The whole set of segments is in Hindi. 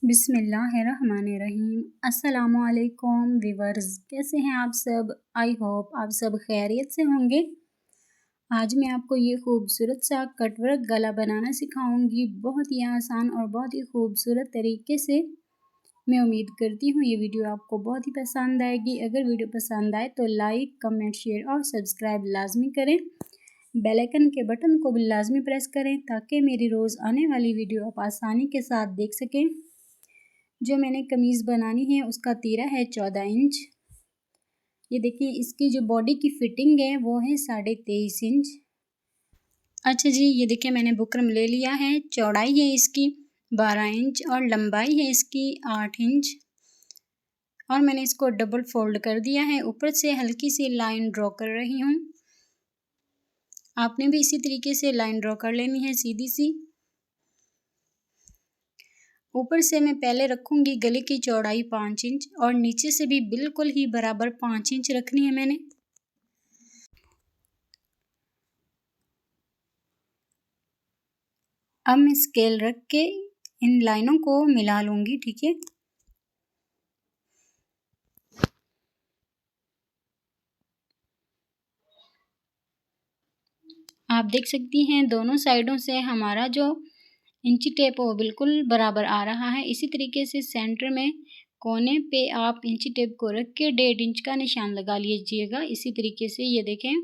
बिस्मिल्लाहिर्रहमानिर्रहीम। अस्सलामुअलैकुम व्यूअर्स, कैसे हैं आप सब? आई होप आप सब खैरियत से होंगे। आज मैं आपको ये खूबसूरत सा कटवर्क गला बनाना सिखाऊंगी, बहुत ही आसान और बहुत ही खूबसूरत तरीके से। मैं उम्मीद करती हूँ ये वीडियो आपको बहुत ही पसंद आएगी। अगर वीडियो पसंद आए तो लाइक, कमेंट, शेयर और सब्सक्राइब लाजमी करें। बेल आइकन के बटन को भी लाजमी प्रेस करें ताकि मेरी रोज़ आने वाली वीडियो आप आसानी के साथ देख सकें। जो मैंने कमीज़ बनानी है उसका तीरा है 14 इंच। ये देखिए, इसकी जो बॉडी की फिटिंग है वो है 23.5 इंच। अच्छा जी, ये देखिए मैंने बुकरम ले लिया है। चौड़ाई है इसकी 12 इंच और लंबाई है इसकी 8 इंच। और मैंने इसको डबल फोल्ड कर दिया है। ऊपर से हल्की सी लाइन ड्रॉ कर रही हूँ। आपने भी इसी तरीके से लाइन ड्रॉ कर लेनी है, सीधी सी। ऊपर से मैं पहले रखूंगी गले की चौड़ाई 5 इंच और नीचे से भी बिल्कुल ही बराबर 5 इंच रखनी है मैंने। अब मैं स्केल रख के इन लाइनों को मिला लूंगी, ठीक है। आप देख सकती हैं दोनों साइडों से हमारा जो इंची टेप वो बिल्कुल बराबर आ रहा है। इसी तरीके से सेंटर में कोने पे आप इंची टेप को रख के 1.5 इंच का निशान लगा लीजिएगा। इसी तरीके से ये देखें।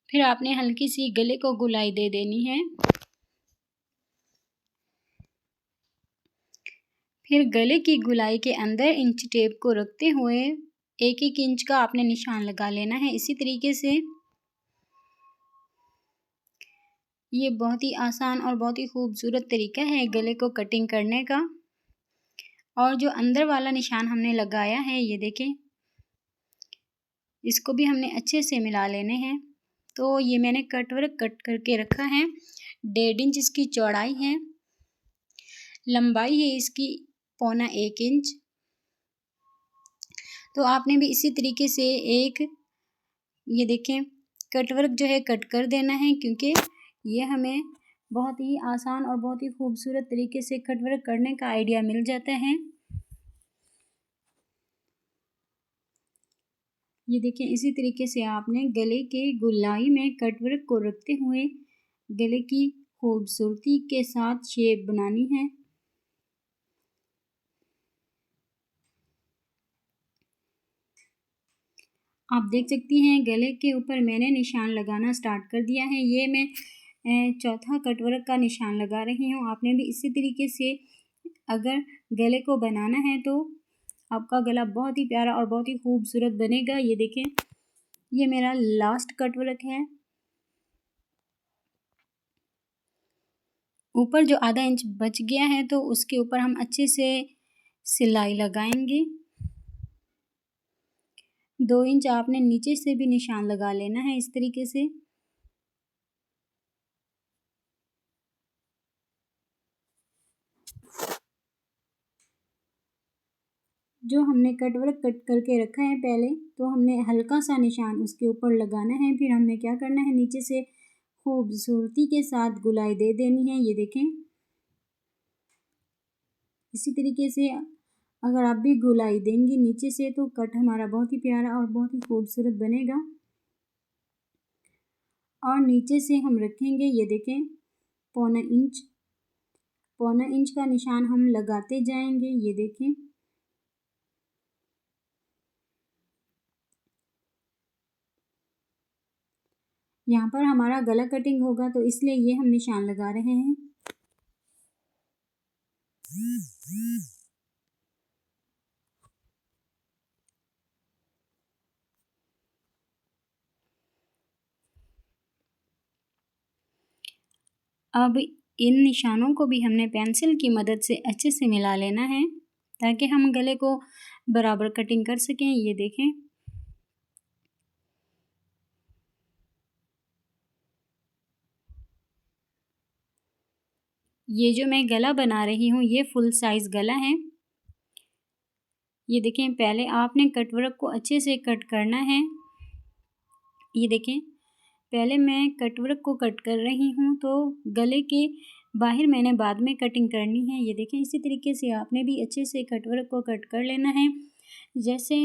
फिर आपने हल्की सी गले को गुलाई दे देनी है। फिर गले की गुलाई के अंदर इंची टेप को रखते हुए 1-1 इंच का आपने निशान लगा लेना है। इसी तरीके से ये बहुत ही आसान और बहुत ही खूबसूरत तरीका है गले को कटिंग करने का। और जो अंदर वाला निशान हमने लगाया है, ये देखें, इसको भी हमने अच्छे से मिला लेने हैं। तो ये मैंने कटवर्क कट करके रखा है। 1.5 इंच इसकी चौड़ाई है, लंबाई है इसकी 1.25 इंच। तो आपने भी इसी तरीके से एक, ये देखें, कटवर्क जो है कट कर देना है, क्योंकि ये हमें बहुत ही आसान और बहुत ही खूबसूरत तरीके से कटवर्क करने का आइडिया मिल जाता है। ये देखें, इसी तरीके से आपने गले के गुलाई में कटवर्क को रखते हुए गले की खूबसूरती के साथ शेप बनानी है। आप देख सकती हैं गले के ऊपर मैंने निशान लगाना स्टार्ट कर दिया है। ये मैं चौथा कटवर्क का निशान लगा रही हूँ। आपने भी इसी तरीके से अगर गले को बनाना है तो आपका गला बहुत ही प्यारा और बहुत ही खूबसूरत बनेगा। ये देखें, ये मेरा लास्ट कटवर्क है। ऊपर जो आधा इंच बच गया है तो उसके ऊपर हम अच्छे से सिलाई लगाएंगे। 2 इंच आपने नीचे से भी निशान लगा लेना है, इस तरीके से। जो हमने कटवर्क कट करके रखा है पहले, तो हमने हल्का सा निशान उसके ऊपर लगाना है। फिर हमने क्या करना है, नीचे से खूबसूरती के साथ गुलाई दे देनी है। ये देखें, इसी तरीके से अगर आप भी गुलाई देंगी नीचे से तो कट हमारा बहुत ही प्यारा और बहुत ही खूबसूरत बनेगा। और नीचे से हम रखेंगे, ये देखें, 1.25 इंच। 1.25 इंच का निशान हम लगाते जाएंगे। ये देखें, यहाँ पर हमारा गला कटिंग होगा तो इसलिए ये हम निशान लगा रहे हैं। अब इन निशानों को भी हमने पेंसिल की मदद से अच्छे से मिला लेना है ताकि हम गले को बराबर कटिंग कर सकें। ये देखें, ये जो मैं गला बना रही हूँ ये फुल साइज़ गला है। ये देखें, पहले आपने कटवर्क को अच्छे से कट करना है। ये देखें, पहले मैं कटवर्क को कट कर रही हूँ तो गले के बाहर मैंने बाद में कटिंग करनी है। ये देखें, इसी तरीके से आपने भी अच्छे से कटवर्क को कट कर लेना है। जैसे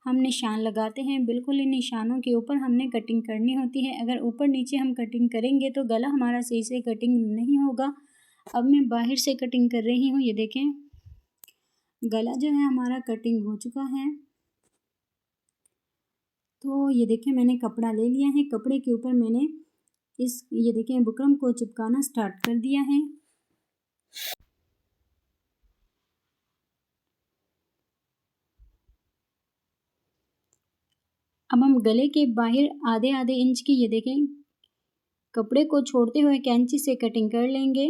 हम निशान लगाते हैं, बिल्कुल इन निशानों के ऊपर हमने कटिंग करनी होती है। अगर ऊपर नीचे हम कटिंग करेंगे तो गला हमारा सही से कटिंग नहीं होगा। अब मैं बाहर से कटिंग कर रही हूँ। ये देखें, गला जो है हमारा कटिंग हो चुका है। तो ये देखें, मैंने कपड़ा ले लिया है। कपड़े के ऊपर मैंने ये देखें बुकरम को चिपकाना स्टार्ट कर दिया है। अब हम गले के बाहर आधे आधे इंच की ये देखें कपड़े को छोड़ते हुए कैंची से कटिंग कर लेंगे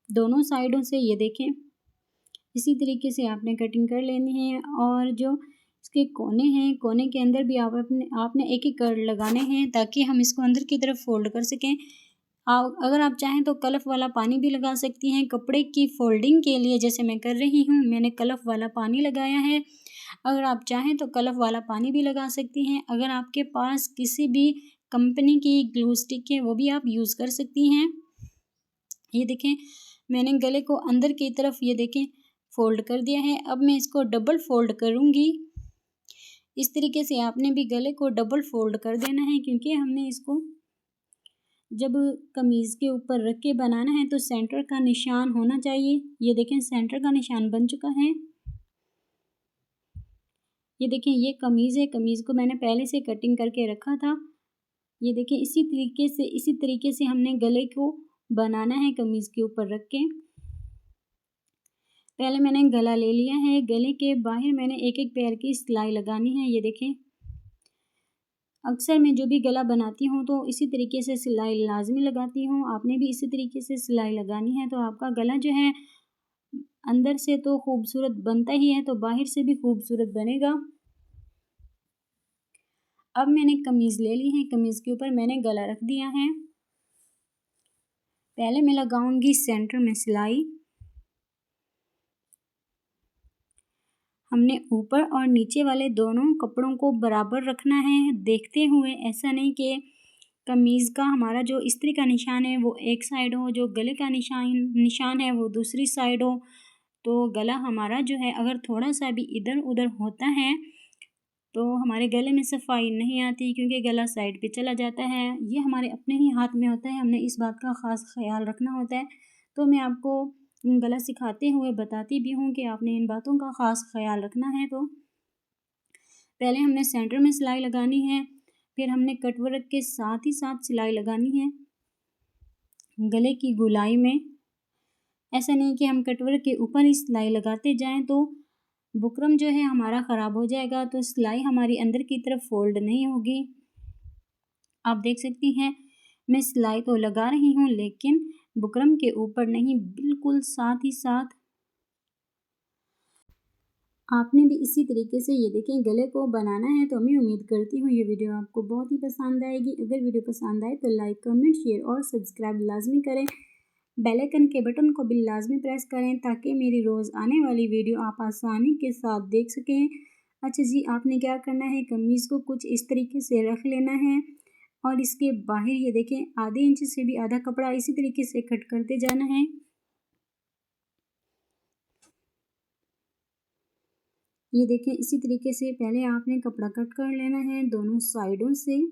दोनों साइडों से। ये देखें, इसी तरीके से आपने कटिंग कर लेनी है। और जो इसके कोने हैं, कोने के अंदर भी आपने एक एक कर्ल लगाने हैं ताकि हम इसको अंदर की तरफ फोल्ड कर सकें। अगर आप चाहें तो कलफ वाला पानी भी लगा सकती हैं कपड़े की फोल्डिंग के लिए, जैसे मैं कर रही हूँ। मैंने कलफ वाला पानी लगाया है। अगर आप चाहें तो कलफ वाला पानी भी लगा सकती हैं। अगर आपके पास किसी भी कंपनी की ग्लू स्टिक है वो भी आप यूज़ कर सकती हैं। ये देखें, मैंने गले को अंदर की तरफ ये देखें फोल्ड कर दिया है। अब मैं इसको डबल फोल्ड करूँगी। इस तरीके से आपने भी गले को डबल फोल्ड कर देना है, क्योंकि हमने इसको जब कमीज़ के ऊपर रख के बनाना है तो सेंटर का निशान होना चाहिए। ये देखें, सेंटर का निशान बन चुका है। ये देखें, ये कमीज़ है। कमीज़ को मैंने पहले से कटिंग करके रखा था। ये देखें, इसी तरीके से हमने गले को बनाना है कमीज़ के ऊपर रख के। पहले मैंने गला ले लिया है। गले के बाहर मैंने एक एक पैर की सिलाई लगानी है। ये देखें, अक्सर मैं जो भी गला बनाती हूँ तो इसी तरीके से सिलाई लाजमी लगाती हूँ। आपने भी इसी तरीके से सिलाई लगानी है तो आपका गला जो है अंदर से तो खूबसूरत बनता ही है, तो बाहर से भी खूबसूरत बनेगा। अब मैंने कमीज़ ले ली है। कमीज़ के ऊपर मैंने गला रख दिया है। पहले मैं लगाऊंगी सेंटर में सिलाई। हमने ऊपर और नीचे वाले दोनों कपड़ों को बराबर रखना है, देखते हुए। ऐसा नहीं कि कमीज़ का हमारा जो इस्त्री का निशान है वो एक साइड हो, जो गले का निशान है वो दूसरी साइड हो। तो गला हमारा जो है अगर थोड़ा सा भी इधर उधर होता है तो हमारे गले में सफाई नहीं आती, क्योंकि गला साइड पे चला जाता है। ये हमारे अपने ही हाथ में होता है, हमने इस बात का ख़ास ख्याल रखना होता है। तो मैं आपको गला सिखाते हुए बताती भी हूँ कि आपने इन बातों का ख़ास ख्याल रखना है। तो पहले हमने सेंटर में सिलाई लगानी है, फिर हमने कटवर्क के साथ ही साथ सिलाई लगानी है गले की गोलाई में। ऐसा नहीं कि हम कटवर्क के ऊपर ही सिलाई लगाते जाएं तो बुकरम जो है हमारा ख़राब हो जाएगा, तो सिलाई हमारी अंदर की तरफ फोल्ड नहीं होगी। आप देख सकती हैं, मैं सिलाई तो लगा रही हूँ लेकिन बुकरम के ऊपर नहीं, बिल्कुल साथ ही साथ। आपने भी इसी तरीके से ये देखें गले को बनाना है। तो मैं उम्मीद करती हूँ ये वीडियो आपको बहुत ही पसंद आएगी। अगर वीडियो पसंद आए तो लाइक, कमेंट, शेयर और सब्सक्राइब लाजमी करें। बेल आइकन के बटन को भी लाजमी प्रेस करें ताकि मेरी रोज़ आने वाली वीडियो आप आसानी के साथ देख सकें। अच्छा जी, आपने क्या करना है, कमीज़ को कुछ इस तरीके से रख लेना है और इसके बाहर ये देखें आधे इंच से भी आधा कपड़ा इसी तरीके से कट करते जाना है। ये देखें, इसी तरीके से पहले आपने कपड़ा कट कर लेना है दोनों साइडों से।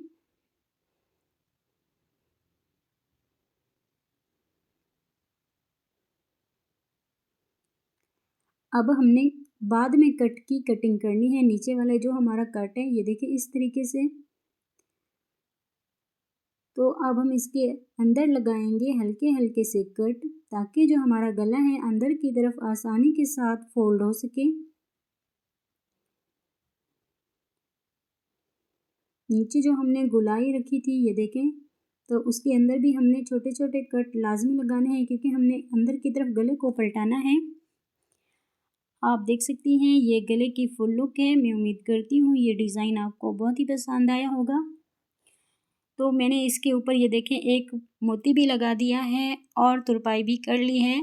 अब हमने बाद में कट की कटिंग करनी है। नीचे वाले जो हमारा कट है ये देखिए इस तरीके से। तो अब हम इसके अंदर लगाएंगे हल्के हल्के से कट, ताकि जो हमारा गला है अंदर की तरफ आसानी के साथ फोल्ड हो सके। नीचे जो हमने गोलाई रखी थी ये देखें, तो उसके अंदर भी हमने छोटे छोटे कट लाजमी लगाने हैं, क्योंकि हमने अंदर की तरफ गले को पलटाना है। आप देख सकती हैं ये गले की फुल लुक है। मैं उम्मीद करती हूँ ये डिज़ाइन आपको बहुत ही पसंद आया होगा। तो मैंने इसके ऊपर ये देखें एक मोती भी लगा दिया है और तुरपाई भी कर ली है।